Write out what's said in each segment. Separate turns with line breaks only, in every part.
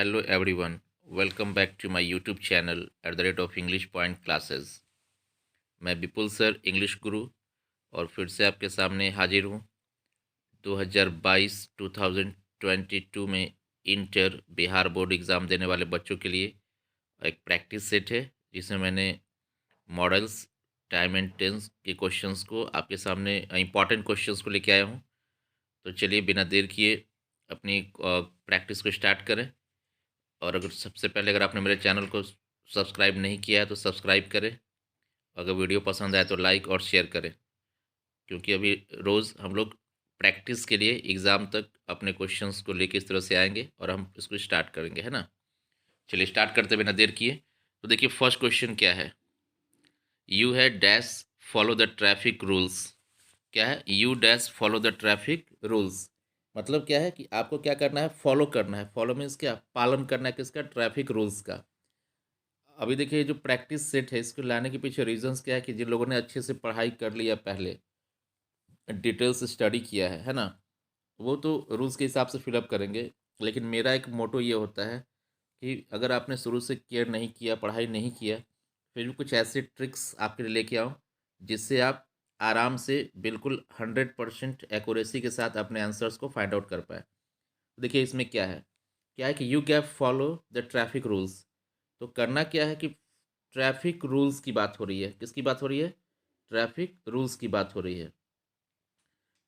Hello everyone, welcome back to my YouTube channel at the rate of English Point Classes। मैं विपुल sir English गुरु और फिर से आपके सामने हाजिर हूँ। 2022 में इंटर बिहार बोर्ड एग्ज़ाम देने वाले बच्चों के लिए एक प्रैक्टिस सेट है जिसमें मैंने मॉडल्स, टाइम एंड टेंस के क्वेश्चंस को आपके सामने इम्पॉर्टेंट क्वेश्चंस को लेके आया हूँ। तो चलिए बिना देर किए अपनी प्रैक्टिस को स्टार्ट करें। और अगर सबसे पहले अगर आपने मेरे चैनल को सब्सक्राइब नहीं किया है तो सब्सक्राइब करें। अगर वीडियो पसंद आए तो लाइक और शेयर करें, क्योंकि अभी रोज़ हम लोग प्रैक्टिस के लिए एग्ज़ाम तक अपने क्वेश्चंस को लेके इस तरह से आएंगे और हम इसको स्टार्ट करेंगे, है ना। चलिए स्टार्ट करते बिना देर किए। तो देखिए फर्स्ट क्वेश्चन क्या है। यू है dash follow the traffic rules. क्या है? You dash follow the traffic rules. मतलब क्या है कि आपको क्या करना है, फॉलो करना है। फॉलो मीन्स क्या? पालन करना है किसका? ट्रैफिक रूल्स का। अभी देखिए जो प्रैक्टिस सेट है इसको लाने के पीछे रीजंस क्या है कि जिन लोगों ने अच्छे से पढ़ाई कर लिया, पहले डिटेल्स स्टडी किया है ना, वो तो रूल्स के हिसाब से फिलअप करेंगे। लेकिन मेरा एक मोटो ये होता है कि अगर आपने शुरू से केयर नहीं किया, पढ़ाई नहीं किया, फिर भी कुछ ऐसे ट्रिक्स आपके लिए लेके आऊँ जिससे आप आराम से बिल्कुल 100% एक्यूरेसी के साथ अपने आंसर्स को फाइंड आउट कर पाए। देखिए इसमें क्या है कि you cap follow the traffic rules. तो करना क्या है कि ट्रैफिक रूल्स की बात हो रही है। किसकी बात हो रही है? ट्रैफिक रूल्स की बात हो रही है।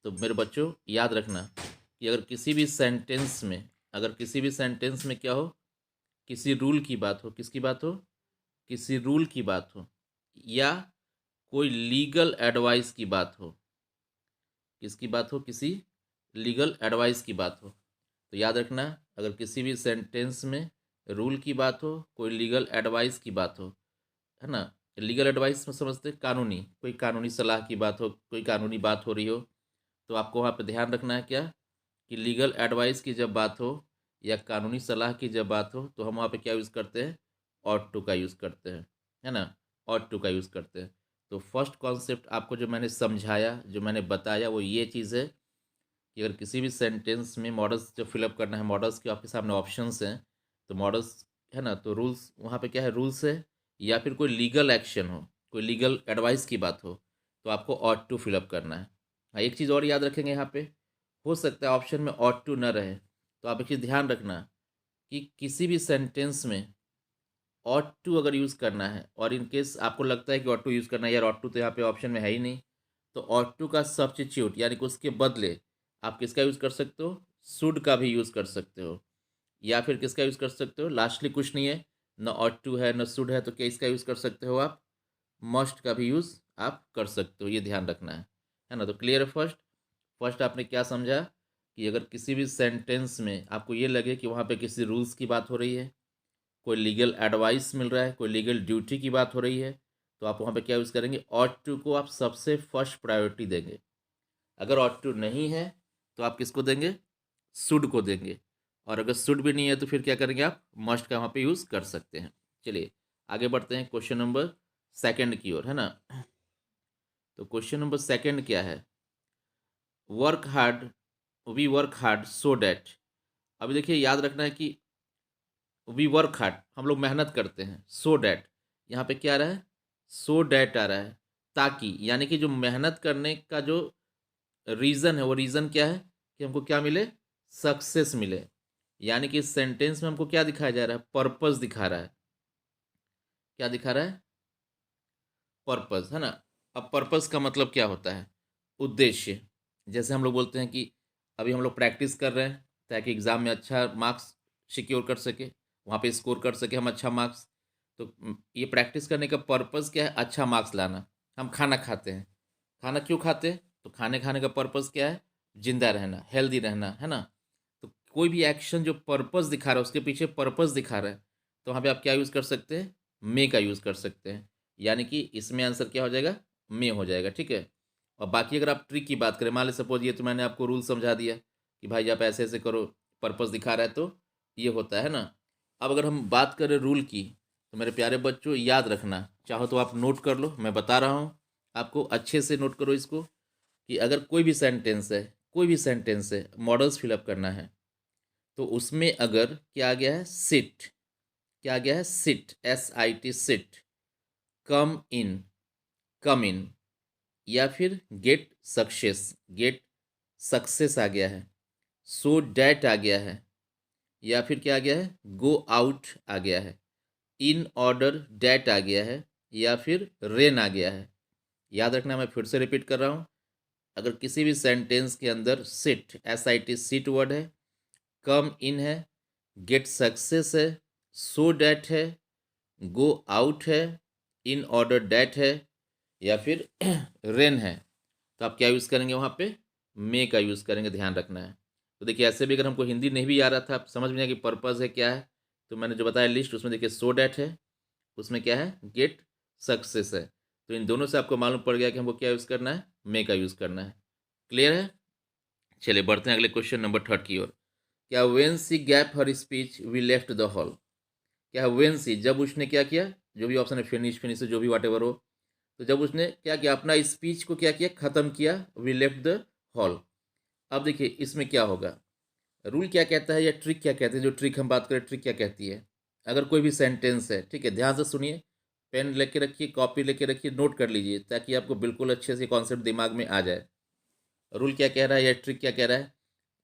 तो मेरे बच्चों याद रखना कि अगर किसी भी सेंटेंस में क्या हो, किसी रूल की बात हो, किसकी बात हो? किसी रूल की बात हो, या कोई लीगल एडवाइस की बात हो। किसकी बात हो? किसी लीगल एडवाइस की बात हो। तो याद रखना, अगर किसी भी सेंटेंस में रूल की बात हो, कोई लीगल एडवाइस की बात हो, है ना। लीगल एडवाइस में समझते हैं कानूनी, कोई कानूनी सलाह की बात हो, कोई कानूनी बात हो रही हो, तो आपको वहाँ पे ध्यान रखना है क्या, कि लीगल एडवाइस की जब बात हो या कानूनी सलाह की जब बात हो तो हम वहाँ पे क्या यूज़ करते हैं? ऑट टू का यूज़ करते हैं, है ना। ऑट टू का यूज़ करते हैं। तो फर्स्ट कॉन्सेप्ट आपको जो मैंने समझाया, जो मैंने बताया, वो ये चीज़ है कि अगर किसी भी सेंटेंस में मॉडल्स जो फिलअप करना है, मॉडल्स के आपके सामने ऑप्शंस हैं, तो मॉडल्स, है ना, तो रूल्स वहाँ पे क्या है? रूल्स है, या फिर कोई लीगल एक्शन हो, कोई लीगल एडवाइस की बात हो, तो आपको ऑट टू फिलअप करना है। हाँ, एक चीज़ और याद रखेंगे यहाँ पे, हो सकता है ऑप्शन में ऑट टू न रहे, तो आप एक चीज़ ध्यान रखना कि किसी भी सेंटेंस में ऑट टू अगर यूज़ करना है और इन केस आपको लगता है कि ऑट टू यूज़ करना है, यार ऑट टू तो यहाँ पे ऑप्शन में है ही नहीं, तो ऑट टू का सब्स्टिट्यूट यानी कि उसके बदले आप किसका यूज़ कर सकते हो? शुड का भी यूज़ कर सकते हो। या फिर किसका यूज़ कर सकते हो? लास्टली कुछ नहीं है, न ऑट टू है न शुड है, तो क्या इसका यूज़ कर सकते हो आप? मस्ट का भी यूज़ आप कर सकते हो, ये ध्यान रखना है ना। तो क्लियर है? फर्स्ट फर्स्ट आपने क्या समझा कि अगर किसी भी सेंटेंस में आपको ये लगे कि वहाँ पे किसी रूल्स की बात हो रही है, कोई लीगल एडवाइस मिल रहा है, कोई लीगल ड्यूटी की बात हो रही है, तो आप वहाँ पे क्या यूज़ करेंगे? ऑट टू को आप सबसे फर्स्ट प्रायोरिटी देंगे। अगर ऑट टू नहीं है तो आप किसको देंगे? शुड को देंगे। और अगर शुड भी नहीं है तो फिर क्या करेंगे? आप मस्ट का वहाँ पे यूज़ कर सकते हैं। चलिए आगे बढ़ते हैं क्वेश्चन नंबर सेकंड की ओर, है ना। तो क्वेश्चन नंबर सेकंड क्या है? Work hard, we work hard so that. अभी देखिए याद रखना है कि वी वर्क हार्ड, हम लोग मेहनत करते हैं, सो डैट यहाँ पे क्या आ रहा है? सो डैट आ रहा है, ताकि, यानी कि जो मेहनत करने का जो रीज़न है, वो रीज़न क्या है कि हमको क्या मिले? सक्सेस मिले। यानी कि इस सेंटेंस में हमको क्या दिखाया जा रहा है? पर्पस दिखा रहा है। क्या दिखा रहा है? पर्पस, है ना। अब पर्पस का मतलब क्या होता है? उद्देश्य। जैसे हम लोग बोलते हैं कि अभी हम लोग प्रैक्टिस कर रहे हैं ताकि एग्ज़ाम में अच्छा मार्क्स सिक्योर कर सके, वहाँ पे स्कोर कर सके हम अच्छा मार्क्स। तो ये प्रैक्टिस करने का पर्पस क्या है? अच्छा मार्क्स लाना। हम खाना खाते हैं, खाना क्यों खाते हैं? तो खाने खाने का पर्पस क्या है? जिंदा रहना, हेल्दी रहना, है ना। तो कोई भी एक्शन जो पर्पस दिखा रहा है, उसके पीछे पर्पस दिखा रहा है, तो वहाँ पे आप क्या यूज़ कर सकते हैं? मे का यूज़ कर सकते हैं। यानी कि इसमें आंसर क्या हो जाएगा? मे हो जाएगा, ठीक है। और बाकी अगर आप ट्रिक की बात करें, मान लीजिए सपोज ये तो मैंने आपको रूल समझा दिया कि भाई आप ऐसे ऐसे करो, पर्पस दिखा रहा है तो ये होता है ना। अब अगर हम बात करें रूल की, तो मेरे प्यारे बच्चों याद रखना, चाहो तो आप नोट कर लो, मैं बता रहा हूँ आपको, अच्छे से नोट करो इसको, कि अगर कोई भी सेंटेंस है, कोई भी सेंटेंस है, मॉडल्स फिलअप करना है, तो उसमें अगर क्या आ गया है सिट, क्या आ गया है सिट, SIT सिट, कम इन, कम इन, या फिर गेट सक्सेस, गेट सक्सेस आ गया है, सो डैट आ गया है, या फिर क्या आ गया है गो आउट आ गया है, इन ऑर्डर डैट आ गया है, या फिर रेन आ गया है। याद रखना, मैं फिर से रिपीट कर रहा हूँ, अगर किसी भी सेंटेंस के अंदर सिट, SIT सिट वर्ड है, कम इन है, गेट सक्सेस है, सो डैट है, गो आउट है, इन ऑर्डर डैट है, या फिर रेन है, तो आप क्या यूज़ करेंगे वहाँ पे, मे का यूज़ करेंगे, ध्यान रखना है। तो देखिए ऐसे भी अगर हमको हिंदी नहीं भी आ रहा था, आप समझ में आया कि पर्पज़ है क्या है, तो मैंने जो बताया लिस्ट, उसमें देखिए सो डैट है, उसमें क्या है गेट सक्सेस है, तो इन दोनों से आपको मालूम पड़ गया कि हमको क्या यूज़ करना है, मे का यूज़ करना है। क्लियर है? चलिए बढ़ते हैं अगले क्वेश्चन नंबर 3 की ओर। क्या when she gap her speech we left the hall, क्या वेन सी, जब उसने क्या किया, जो भी ऑप्शन है फिनिश, फिनिश जो भी वाट एवर हो, तो जब उसने क्या किया, अपना स्पीच को क्या किया, खत्म किया, वी लेफ्ट द हॉल। अब देखिए इसमें क्या होगा, रूल क्या कहता है या ट्रिक क्या कहते हैं, जो ट्रिक हम बात करें, ट्रिक क्या कहती है, अगर कोई भी सेंटेंस है, ठीक है, ध्यान से सुनिए, पेन लेके रखिए, कॉपी लेके रखिए, नोट कर लीजिए, ताकि आपको बिल्कुल अच्छे से कॉन्सेप्ट दिमाग में आ जाए। रूल क्या कह रहा है या ट्रिक क्या कह रहा है,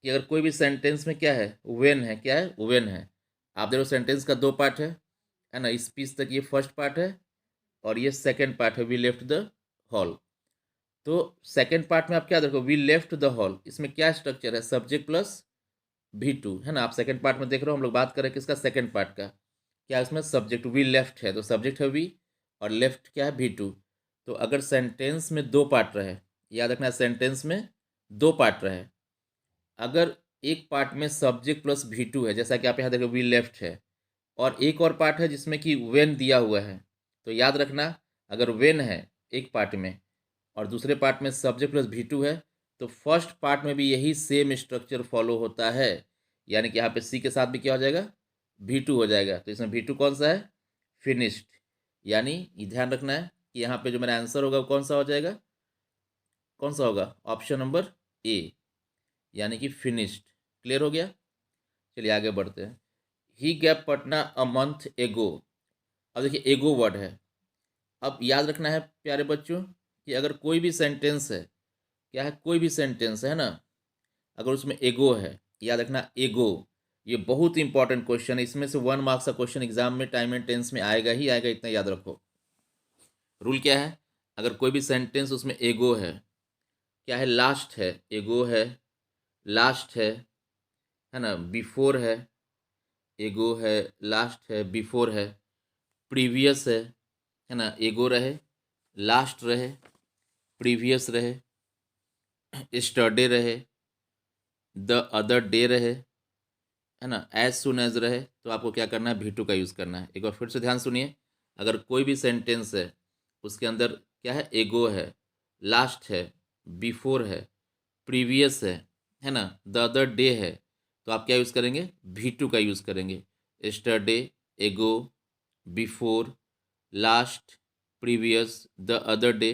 कि अगर कोई भी सेंटेंस में क्या है, वेन है, क्या है वेन है, आप देखो सेंटेंस का दो पार्ट है ना, स्पीच तक ये फर्स्ट पार्ट है और ये सेकंड पार्ट है, वी लेफ्ट द हॉल। तो सेकंड पार्ट में आप क्या देखो, वी लेफ्ट द हॉल, इसमें क्या स्ट्रक्चर है, सब्जेक्ट प्लस V2 है ना, आप सेकंड पार्ट में देख रहे हो, हम लोग बात करें किसका, सेकंड पार्ट का, क्या इसमें सब्जेक्ट वी लेफ्ट है, तो सब्जेक्ट है वी और लेफ्ट क्या है V2। तो अगर सेंटेंस में दो पार्ट रहे, याद रखना सेंटेंस में दो पार्ट रहे, अगर एक पार्ट में सब्जेक्ट प्लस V2 है, जैसा कि आप यहाँ देखो वी लेफ्ट है, और एक और पार्ट है जिसमें कि वेन दिया हुआ है, तो याद रखना अगर वेन है एक पार्ट में और दूसरे पार्ट में सब्जेक्ट प्लस V2 है, तो फर्स्ट पार्ट में भी यही सेम स्ट्रक्चर फॉलो होता है, यानी कि यहाँ पे सी के साथ भी क्या हो जाएगा, V2 हो जाएगा, तो इसमें V2 कौन सा है, फिनिश्ड, यानी ये ध्यान रखना है कि यहाँ पे जो मेरा आंसर होगा वो कौन सा हो जाएगा, कौन सा होगा, ऑप्शन नंबर ए, यानी कि फिनिश्ड। क्लियर हो गया? चलिए आगे बढ़ते हैं। ही गैप पटना अ मंथ एगो, अब देखिए एगो वर्ड है, अब याद रखना है प्यारे बच्चों कि अगर कोई भी सेंटेंस है, क्या है कोई भी सेंटेंस है ना, अगर उसमें एगो है, याद रखना एगो, ये बहुत इंपॉर्टेंट क्वेश्चन है, इसमें से 1 मार्क्स का क्वेश्चन एग्जाम में टाइम एंड टेंस में आएगा ही आएगा, इतना याद रखो। रूल क्या है, अगर कोई भी सेंटेंस उसमें एगो है, क्या है लास्ट है, एगो है, लास्ट है ना, बिफोर एगो है, लास्ट है, बिफोर है, प्रीवियस है ना, एगो रहे, लास्ट रहे, प्रीवियस रहे, स्टरडे रहे, द अदर डे रहे, है ना, एज सुन एज रहे, तो आपको क्या करना है, V2 का यूज़ करना है। एक बार फिर से ध्यान सुनिए, अगर कोई भी सेंटेंस है उसके अंदर क्या है, एगो है, लास्ट है, बिफोर है, प्रीवियस है ना, द अदर डे है, तो आप क्या यूज़ करेंगे, V2 का यूज़ करेंगे। एस्टरडे, एगो, before, last, previous, the other day,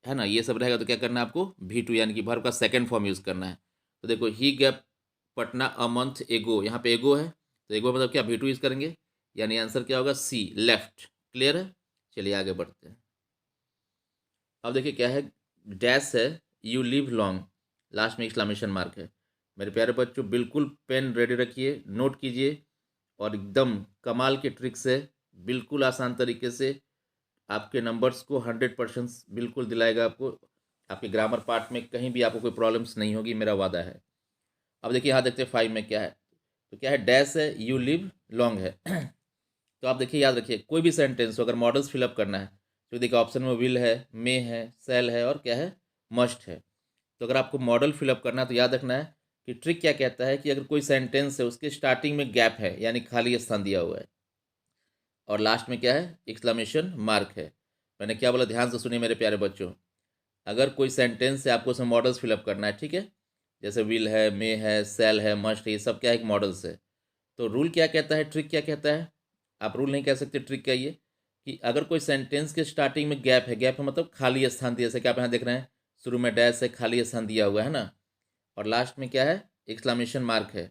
है ना, ये सब रहेगा, तो क्या करना है आपको, V2 यानी कि वर्ब का सेकंड फॉर्म यूज़ करना है। तो देखो ही गैप पटना अ मंथ एगो, यहाँ पे एगो है, तो एगो मतलब क्या, V2 यूज़ करेंगे, यानी आंसर क्या होगा, सी लेफ्ट। क्लियर है? चलिए आगे बढ़ते हैं। अब देखिए क्या है, डैश है, यू लिव लॉन्ग, लास्ट में एक्सक्लेमेशन मार्क है। मेरे प्यारे बच्चों बिल्कुल पेन रेडी रखिए, नोट कीजिए, और एकदम कमाल के ट्रिक से, बिल्कुल आसान तरीके से आपके नंबर्स को 100% बिल्कुल दिलाएगा आपको, आपके ग्रामर पार्ट में कहीं भी आपको कोई प्रॉब्लम्स नहीं होगी, मेरा वादा है। अब देखिए यहाँ देखते हैं 5 में क्या है, तो क्या है, डैश है, यू लिव लॉन्ग है। तो आप देखिए याद रखिए, कोई भी सेंटेंस हो अगर मॉडल्स फिलअप करना है, तो देखिए ऑप्शन में विल है, मे है, सेल है, और क्या है, मस्ट है। तो अगर आपको मॉडल फिलअप करना है तो याद रखना है कि ट्रिक क्या कहता है, कि अगर कोई सेंटेंस है उसके स्टार्टिंग में गैप है, यानी खाली स्थान दिया हुआ है, और लास्ट में क्या है, एक्सक्लेमेशन मार्क है। मैंने क्या बोला, ध्यान से सुनिए मेरे प्यारे बच्चों, अगर कोई सेंटेंस है आपको उसमें मॉडल्स फिलअप करना है, ठीक है, जैसे विल है, मे है, सेल है, मस्ट है, ये सब क्या है, एक मॉडल्स है। तो रूल क्या कहता है, ट्रिक क्या कहता है, आप रूल नहीं कह सकते, ट्रिक क्या ये, कि अगर कोई सेंटेंस के स्टार्टिंग में गैप है, गैप है मतलब खाली स्थान दिया, जैसे कि आप यहाँ देख रहे हैं, शुरू में डैश है, खाली स्थान दिया हुआ है ना, और लास्ट में क्या है, एक्सक्लेमेशन मार्क है,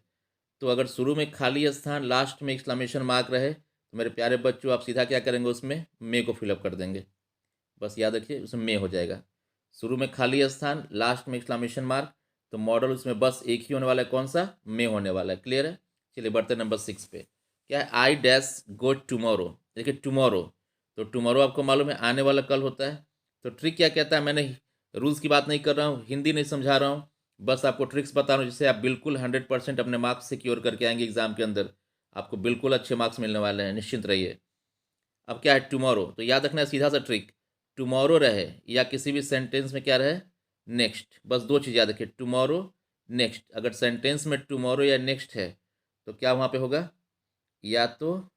तो अगर शुरू में खाली स्थान, लास्ट में एक्सक्लेमेशन मार्क रहे, तो मेरे प्यारे बच्चों आप सीधा क्या करेंगे, उसमें मे को फिलअप कर देंगे। बस याद रखिए उसमें मे हो जाएगा। शुरू में खाली स्थान, लास्ट में एक्सक्लेमेशन मार्क, तो मॉडल उसमें बस एक ही होने वाला है, कौन सा, मे होने वाला है। क्लियर है। चलिए बढ़ते नंबर 6 पे। क्या है, आई डैश गो टुमारो। देखिए टुमारो, तो टुमारो आपको मालूम है आने वाला कल होता है। तो ट्रिक क्या कहता है, मैंने रूल्स की बात नहीं कर रहा हूँ, हिंदी नहीं समझा रहा हूँ, बस आपको ट्रिक्स बता रहा हूँ जिससे आप बिल्कुल 100% अपने मार्क्स सिक्योर करके आएंगे एग्जाम के अंदर। आपको बिल्कुल अच्छे मार्क्स मिलने वाले हैं, निश्चिंत रहिए। अब क्या है टुमारो, तो याद रखना है सीधा सा ट्रिक, टुमारो रहे या किसी भी सेंटेंस में क्या रहे, नेक्स्ट, बस दो चीज़ याद रखिए, टुमारो, नेक्स्ट। अगर सेंटेंस में टुमारो या नेक्स्ट है तो क्या वहाँ पे होगा, या तो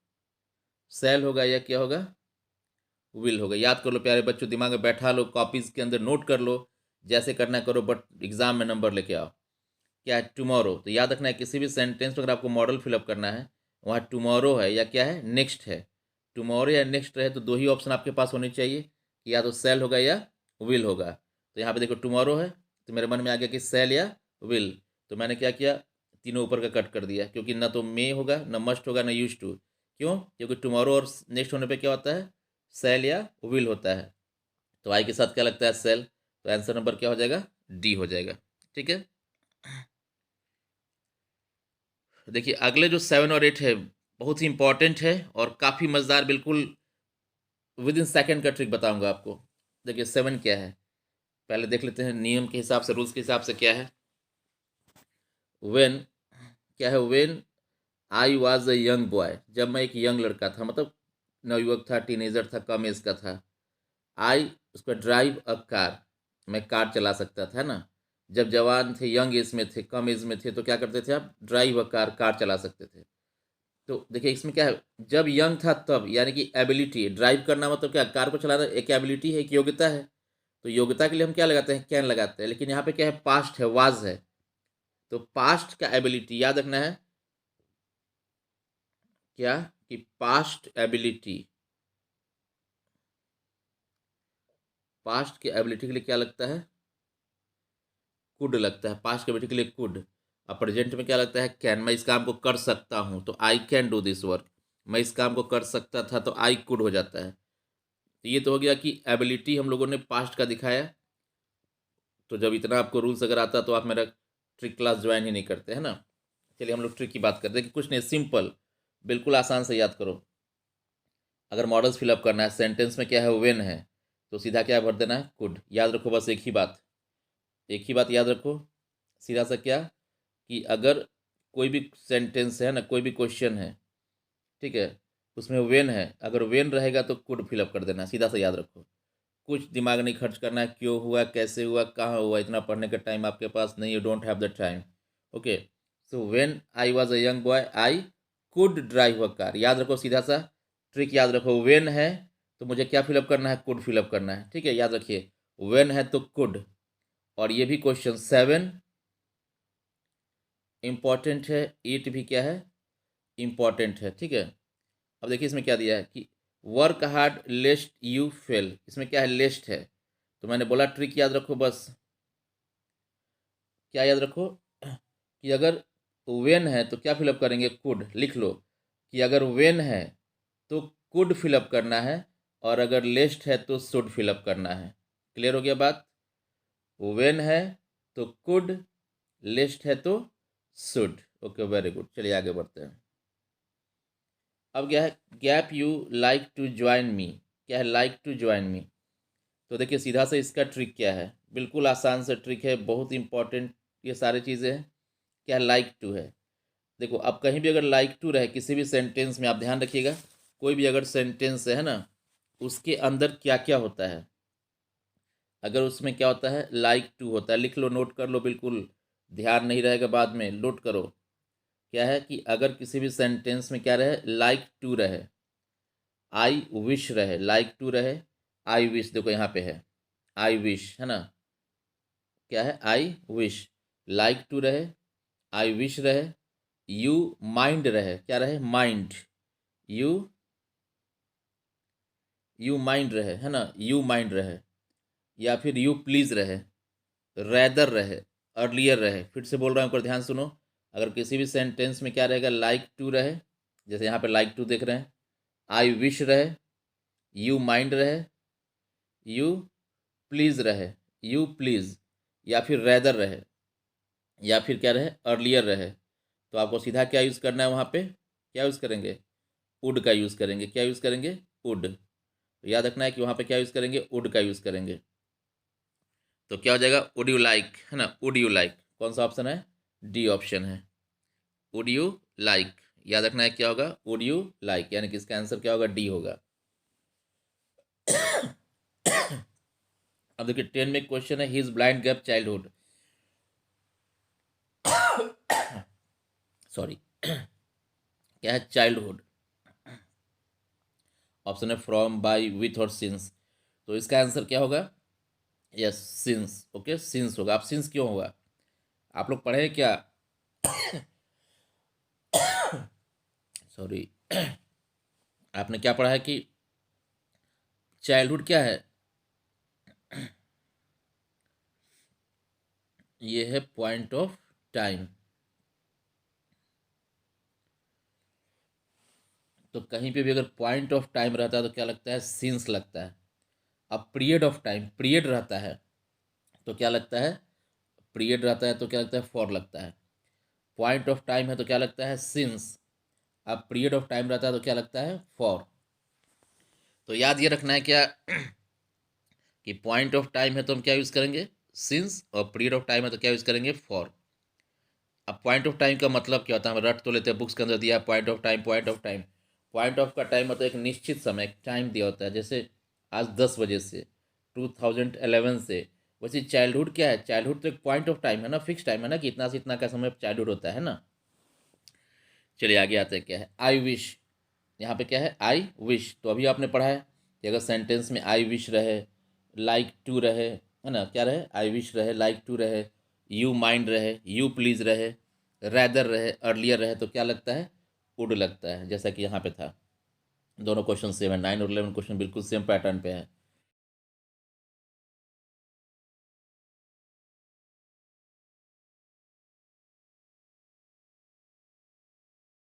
सेल होगा या क्या होगा, विल होगा। याद कर लो प्यारे बच्चों, दिमाग में बैठा लो, कॉपीज के अंदर नोट कर लो, जैसे करना करो, बट एग्जाम में नंबर लेके आओ। क्या है टुमारो, तो याद रखना है किसी भी सेंटेंस में अगर आपको मॉडल फिलअप करना है, वहाँ टुमारो है या क्या है, नेक्स्ट है। टुमारो या नेक्स्ट रहे तो दो ही ऑप्शन आपके पास होनी चाहिए, कि या तो सेल होगा या विल होगा। तो यहाँ पे देखो टुमारो है, तो मेरे मन में आ गया कि सेल या विल, तो मैंने क्या किया, तीनों ऊपर का कट कर दिया, क्योंकि ना तो मे होगा, ना मस्ट होगा, ना यूज टू। क्यों, क्योंकि टुमारो और नेक्स्ट होने पे क्या होता है, सेल या विल होता है। तो आई के साथ क्या लगता है, सेल। तो आंसर नंबर क्या हो जाएगा, डी हो जाएगा। ठीक है। देखिए अगले जो 7 और 8 है, बहुत ही इंपॉर्टेंट है और काफ़ी मज़ेदार, बिल्कुल विद इन सेकेंड का ट्रिक बताऊंगा आपको। देखिए 7 क्या है, पहले देख लेते हैं नियम के हिसाब से, रूल्स के हिसाब से क्या है। वेन, क्या है, when I was a young boy, जब मैं एक यंग लड़का था, मतलब नवयुवक था, टीनेजर था, कम एज का था। आई, उसका ड्राइव अ कार, मैं कार चला सकता था ना। जब जवान थे, यंग एज में थे, कम एज में थे, तो क्या करते थे आप, ड्राइव अ कार, कार चला सकते थे। तो देखिए इसमें क्या है, जब यंग था तब, यानी कि एबिलिटी, ड्राइव करना मतलब क्या, कार को चलाना एक एबिलिटी है, एक योग्यता है। तो योग्यता के लिए हम क्या लगाते हैं, कैन लगाते हैं। लेकिन यहाँ पे क्या है, पास्ट है, वाज है, तो पास्ट का एबिलिटी याद रखना है, क्या, कि पास्ट एबिलिटी, पास्ट की एबिलिटी के लिए क्या लगता है, कुड लगता है, पास्ट की एबिलिटी के लिए कुड। अब प्रेजेंट में क्या लगता है, कैन, मैं इस काम को कर सकता हूँ, तो I can do this work, मैं इस काम को कर सकता था, तो आई कुड हो जाता है। तो ये तो हो गया कि एबिलिटी हम लोगों ने पास्ट का दिखाया। तो जब इतना आपको रूल्स अगर आता तो आप मेरा ट्रिक क्लास ज्वाइन ही नहीं करते, है ना। चलिए हम लोग ट्रिक की बात करते हैं, कि कुछ नहीं, सिंपल, बिल्कुल आसान से याद करो। अगर मॉडल्स फिलअप करना है, सेंटेंस में क्या है, वेन है, तो सीधा क्या भर देना है, कुड। याद रखो बस एक ही बात, एक ही बात याद रखो, सीधा सा क्या, कि अगर कोई भी सेंटेंस है ना, कोई भी क्वेश्चन है, ठीक है, उसमें वेन है, अगर वेन रहेगा तो कुड फिलअप कर देना, सीधा सा याद रखो। कुछ दिमाग नहीं खर्च करना है, क्यों हुआ, कैसे हुआ, कहाँ हुआ, इतना पढ़ने का टाइम आपके पास नहीं, you don't have the time. Okay, so when I was a young boy I could drive a car, याद रखो सीधा सा ट्रिक, याद रखो व्हेन है तो मुझे क्या फिलअप करना है, कुड फिलअप करना है। ठीक है, याद रखिए व्हेन है तो कुड। और ये भी क्वेश्चन 7 इंपॉर्टेंट है, 8 भी क्या है, इंपॉर्टेंट है। ठीक है, अब देखिए इसमें क्या दिया है, कि वर्क हार्ड लेस्ट यू फेल, इसमें क्या है, लेस्ट है। तो मैंने बोला ट्रिक याद रखो बस, क्या याद रखो, कि अगर वेन है तो क्या फिलअप करेंगे, कुड, लिख लो, कि अगर वेन है तो कुड फिलअप करना है, और अगर लेस्ट है तो शुड फिलअप करना है। क्लियर हो गया बात, वेन है तो कुड, लिस्ट है तो शुड। ओके वेरी गुड, चलिए आगे बढ़ते हैं। अब क्या है, gap you like to join me, क्या है, लाइक टू ज्वाइन मी। तो देखिए सीधा से इसका ट्रिक क्या है, बिल्कुल आसान सा ट्रिक है, बहुत इंपॉर्टेंट ये सारी चीज़ें हैं। क्या लाइक टू है, देखो अब कहीं भी अगर लाइक टू रहे किसी भी सेंटेंस में, आप ध्यान रखिएगा, कोई भी अगर सेंटेंस है ना, उसके अंदर क्या क्या होता है। अगर उसमें क्या होता है, लाइक टू होता है, लिख लो, नोट कर लो, बिल्कुल ध्यान नहीं रहेगा बाद में, नोट करो। क्या है, कि अगर किसी भी सेंटेंस में क्या रहे, लाइक टू रहे, आई विश रहे, लाइक टू रहे, आई विश, देखो यहाँ पे है आई विश, है ना, क्या है, आई विश, लाइक टू रहे, आई विश रहे, यू माइंड रहे, क्या रहे, माइंड, यू यू माइंड रहे, है ना, यू माइंड रहे, या फिर यू प्लीज रहे, रैदर रहे, अर्लियर रहे। फिर से बोल रहा हूँ, एक बार ध्यान सुनो, अगर किसी भी सेंटेंस में क्या रहेगा, लाइक टू रहे, जैसे यहाँ पे लाइक टू देख रहे हैं, आई विश रहे, यू माइंड रहे, यू प्लीज़ रहे, यू प्लीज़, या फिर रेदर रहे, या फिर क्या रहे, अर्लियर रहे, तो आपको सीधा क्या यूज़ करना है, वहाँ पे क्या यूज़ करेंगे, वुड का यूज़ करेंगे। क्या यूज़ करेंगे, वुड। तो याद रखना है कि वहाँ पे क्या यूज़ करेंगे, वुड का यूज़ करेंगे। तो क्या हो जाएगा, वुड यू लाइक, है ना, वुड यू लाइक। कौन सा ऑप्शन है, डी ऑप्शन है, वुड यू लाइक। याद रखना है क्या होगा, वुड यू लाइक, यानी कि इसका आंसर क्या होगा, डी होगा। अब देखिए 10 में क्वेश्चन है, he is blind gap childhood, sorry क्या है, चाइल्डहुड। ऑप्शन है फ्रॉम, बाय, विथ और सिंस। तो इसका आंसर क्या होगा, यस सिंस। ओके, सिंस होगा। अब सिंस क्यों होगा, आप लोग पढ़े हैं क्या, सॉरी आपने क्या पढ़ा है कि चाइल्डहुड क्या है, ये है पॉइंट ऑफ टाइम। तो कहीं पे भी अगर पॉइंट ऑफ टाइम रहता है तो क्या लगता है, सिंस लगता है। अब पीरियड ऑफ टाइम, पीरियड रहता है तो क्या लगता है, पीरियड रहता है तो क्या लगता है, फॉर लगता है। पॉइंट ऑफ टाइम है तो क्या लगता है, सिंस। अब पीरियड ऑफ टाइम रहता है तो क्या लगता है, फॉर। तो याद ये रखना है क्या कि पॉइंट ऑफ टाइम है तो हम क्या यूज़ करेंगे, सिंस, और पीरियड ऑफ टाइम है तो क्या यूज़ करेंगे, फॉर। अब पॉइंट ऑफ टाइम का मतलब क्या होता है, हम रट तो लेते हैं, बुक्स के अंदर दिया है point of time, point of time. Point of का टाइम मतलब एक निश्चित समय, एक टाइम दिया होता है, जैसे आज 10 बजे से, 2011 से। वैसे चाइल्डहुड क्या है, चाइल्डहुड तो एक पॉइंट ऑफ टाइम है ना, फिक्स टाइम है ना, कि इतना से इतना का समय चाइल्डहुड होता है ना। चलिए आगे आते हैं, क्या है, आई विश। यहाँ पे क्या है, आई विश। तो अभी आपने पढ़ा है कि अगर सेंटेंस में आई विश रहे, लाइक टू रहे, है ना, क्या रहे, आई विश रहे, लाइक टू रहे, यू माइंड रहे, यू प्लीज़ रहे, रैदर रहे, अर्लियर रहे, तो क्या लगता है, वुड लगता है, जैसा कि यहाँ पे था। दोनों क्वेश्चन सेम है, 9 और 11 क्वेश्चन बिल्कुल सेम पैटर्न पे है।